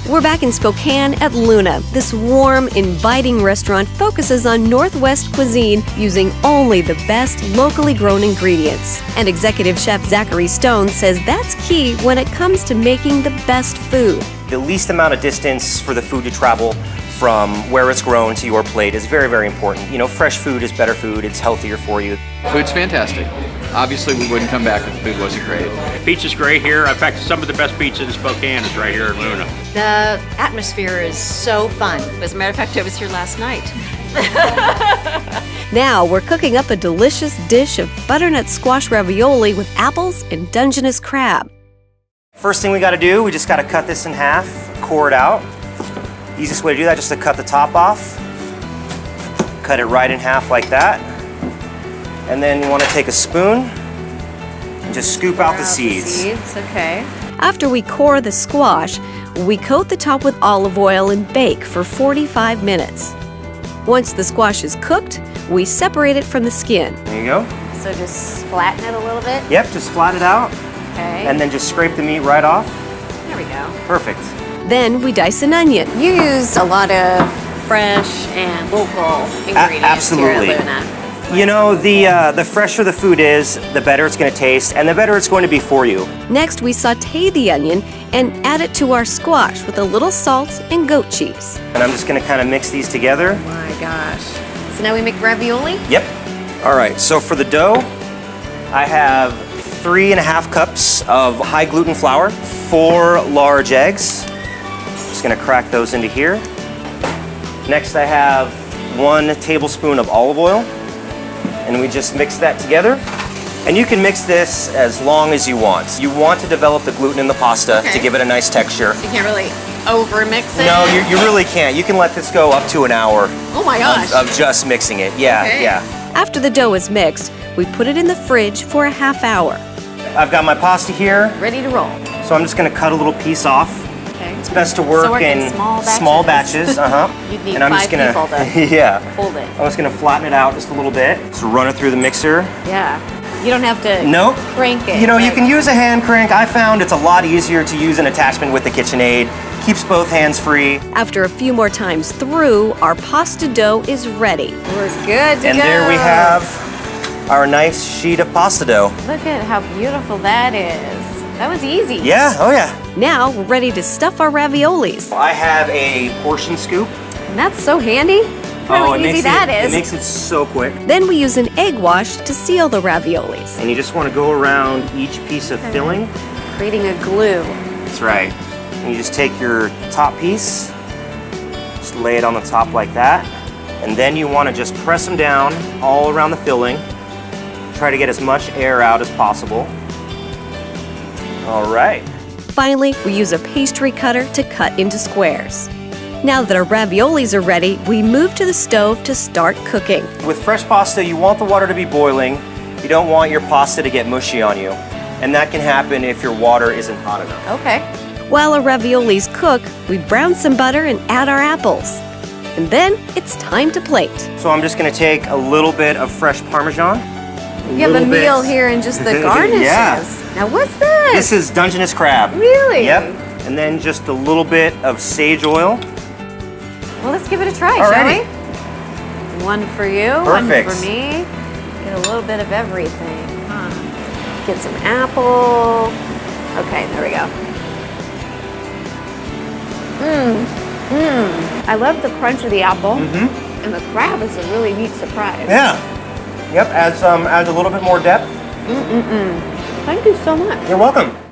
We're back in Spokane at Luna. This warm, inviting restaurant focuses on Northwest cuisine using only the best locally grown ingredients. And executive chef Zachary Stone says that's key when it comes to making the best food. The least amount of distance for the food to travel from where it's grown to your plate is very, very important. You know, fresh food is better food, it's healthier for you. Food's fantastic. Obviously, we wouldn't come back if the food wasn't great. Pizza's great here. In fact, some of the best pizza in Spokane is right here in Luna. The atmosphere is so fun. As a matter of fact, I was here last night. Now we're cooking up a delicious dish of butternut squash ravioli with apples and Dungeness crab. First thing we gotta do, we just gotta cut this in half, core it out. Easiest way to do that, just to cut the top off. Cut it right in half like that. And then you wanna take a spoon and just scoop out the seeds. Okay. After we core the squash, we coat the top with olive oil and bake for 45 minutes. Once the squash is cooked, we separate it from the skin. There you go. So just flatten it a little bit. Yep, just flat it out. Okay. And then just scrape the meat right off. There we go. Perfect. Then we dice an onion. You use a lot of fresh and local ingredients absolutely. here at Luna. You know, the fresher the food is, the better it's gonna taste, and the better it's going to be for you. Next, we saute the onion and add it to our squash with a little salt and goat cheese. And I'm just gonna kind of mix these together. Oh my gosh. So now we make ravioli? Yep. All right, so for the dough, I have 3.5 cups of high gluten flour, 4 large eggs. Just gonna crack those into here. Next, I have 1 tablespoon of olive oil, and we just mix that together. And you can mix this as long as you want. You want to develop the gluten in the pasta to give it a nice texture. You can't really over-mix it? No, you really can't. You can let this go up to an hour Oh my gosh. of just mixing it. Yeah, Okay. yeah. After the dough is mixed, we put it in the fridge for a half hour. I've got my pasta here, Ready to roll. so I'm just gonna cut a little piece off. Okay. It's best to work in small batches. You'd need And I'm just 5 gonna, people to yeah. hold it. I'm just gonna flatten it out just a little bit. Just run it through the mixer. Yeah. You don't have to Nope. crank it. You know, you right? can use a hand crank. I found it's a lot easier to use an attachment with the KitchenAid. Keeps both hands free. After a few more times through, our pasta dough is ready. We're good to And go. there we have our nice sheet of pasta dough. Look at how beautiful that is. That was easy. Yeah, oh yeah. Now we're ready to stuff our raviolis. I have a portion scoop. And that's so handy. How easy that is. It makes it so quick. Then we use an egg wash to seal the raviolis. And you just want to go around each piece of filling. Creating a glue. That's right. And you just take your top piece, just lay it on the top like that, and then you want to just press them down all around the filling. Try to get as much air out as possible. All right. Finally, we use a pastry cutter to cut into squares. Now that our raviolis are ready, we move to the stove to start cooking. With fresh pasta, you want the water to be boiling. You don't want your pasta to get mushy on you. And that can happen if your water isn't hot enough. Okay. While our raviolis cook, we brown some butter and add our apples. And then it's time to plate. So I'm just gonna take a little bit of fresh Parmesan. You have a meal here and just the garnishes. Yeah. Now what's this? This is Dungeness crab. Really? Yep. And then just a little bit of sage oil. Well, let's give it a try, Alrighty. shall we? One for you, Perfect. one for me. Get a little bit of everything. Get some apple. Okay, there we go. I love the crunch of the apple. And the crab is a really neat surprise. Yeah. Yep, adds a little bit more depth. Thank you so much. You're welcome.